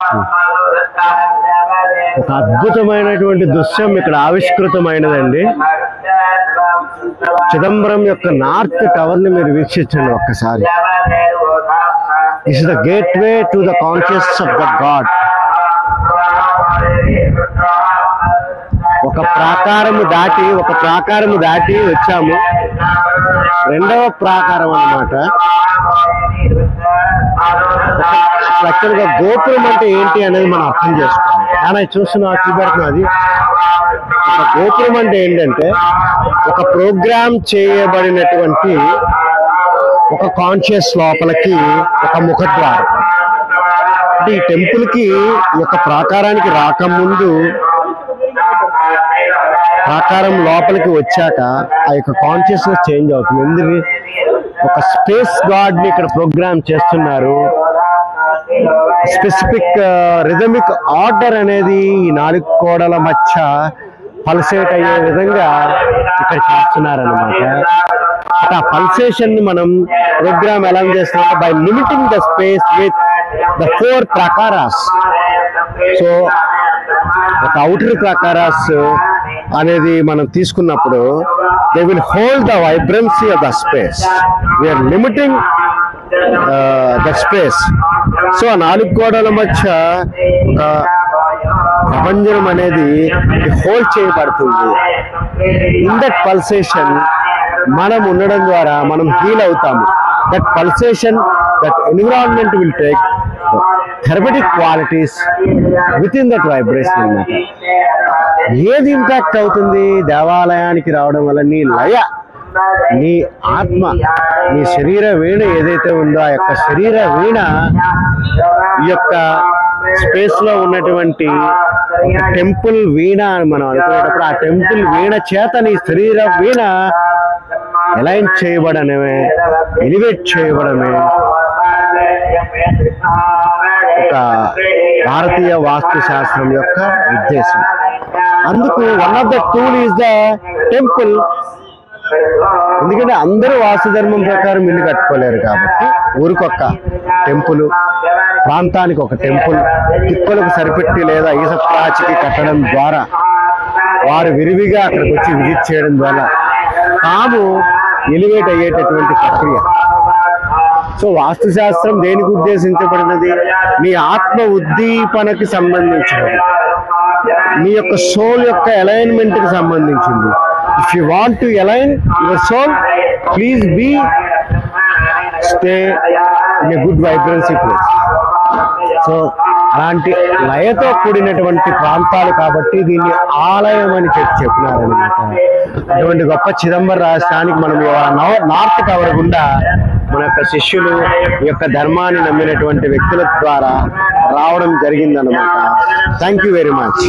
ఒక అద్భుతమైనటువంటి దృశ్యం ఇక్కడ ఆవిష్కృతమైనదండి. చిదంబరం యొక్క నార్త్ టవర్ ని మీరు వీక్షించండి ఒక్కసారి. Is the gateway to the conscious of the God. ఒక ప్రాకారము దాటి వచ్చాము. రెండవ ప్రాకారం అన్నమాట. యాక్చువల్గా గోపురం అంటే ఏంటి అనేది మనం అర్థం చేసుకోవాలి. కానీ చూపెడుతున్నది ఒక గోపురం అంటే ఏంటంటే ఒక ప్రోగ్రామ్ చేయబడినటువంటి ఒక కాన్షియస్ లోపలికి ఒక ముఖద్వారం. అంటే ఈ టెంపుల్ కి ఈ యొక్క ప్రాకారానికి రాకముందు ప్రాకారం లోపలికి వచ్చాక ఆ యొక్క కాన్షియస్నెస్ చేంజ్ అవుతుంది. ఎందుకు ఒక స్పేస్ గాడ్ ని ఇక్కడ ప్రోగ్రామ్ చేస్తున్నారు. స్పెసిఫిక్ రిథమిక్ ఆర్డర్ అనేది ఈ 4 గోడల మధ్య పల్సేట్ అయ్యే విధంగా ఇక్కడ చేస్తున్నారన్నమాట. ఆ పల్సేషన్ ని మనం ప్రోగ్రామ్ ఎలా చేస్తున్నాం by limiting the space with the 4 ప్రాకారాస్. సో ఒక అవుటర్ ప్రాకారాస్ అనేది మనం తీసుకున్నప్పుడు they will hold the vibrancy of the space. We're limiting the space. So ఆ 4 గోడల మధ్య ఒక ప్రపంచం అనేది హోల్డ్ చేయబడుతుంది. ఇన్ దట్ పల్సేషన్ మనం ఉండడం ద్వారా మనం హీల్ అవుతాము. That pulsation, that environment will take therapeutic qualities with in that vibration అన్నమాట. ఏది ఇంపాక్ట్ అవుతుంది దేవాలయానికి రావడం వల్ల? నీ లయ, నీ ఆత్మ, నీ శరీర వీణ ఏదైతే ఉందో ఆ యొక్క శరీర వీణ ఈ యొక్క స్పేస్ లో ఉన్నటువంటి టెంపుల్ వీణ అని మనం అనుకునేటప్పుడు ఆ టెంపుల్ వీణ చేత నీ శరీర వీణ ఎలైన్ చేయబడమే, ఎలివేట్ చేయబడమే ఒక భారతీయ వాస్తు శాస్త్రం యొక్క ఉద్దేశం. అందుకు one of the tool is the temple. ఎందుకంటే అందరూ వాస్తు ధర్మం ప్రకారం ఇల్లు కట్టుకోలేరు కాబట్టి ఊరికొక్క టెంపుల్, ప్రాంతానికి ఒక టెంపుల్ తిప్పలకు సరిపెట్టి లేదా ఈసప్రాచికి కట్టడం ద్వారా వారు విరివిగా అక్కడికి వచ్చి విజిట్ చేయడం ద్వారా తాము ఎలివేట్ అయ్యేటటువంటి ప్రక్రియ. సో వాస్తు శాస్త్రం దేనికి ఉద్దేశించబడినది? నీ ఆత్మ ఉద్దీపనకి సంబంధించినది, నీ యొక్క సోల్ యొక్క అలైన్మెంట్ కి సంబంధించింది. If you want to align your soul, please stay in a good vibrancy place. So అలాంటి లయతో కూడినటువంటి ప్రాంతాలు కాబట్టి దీన్ని ఆలయం అని చెప్పినారనమాట. అటువంటి గొప్ప చిదంబర రాష్ట్రానికి మనం నార్త్ టవర్ గుండా మన యొక్క శిష్యులు ఈ యొక్క ధర్మాన్ని నమ్మినటువంటి వ్యక్తుల ద్వారా రావడం జరిగిందనమాట. Thank you very much.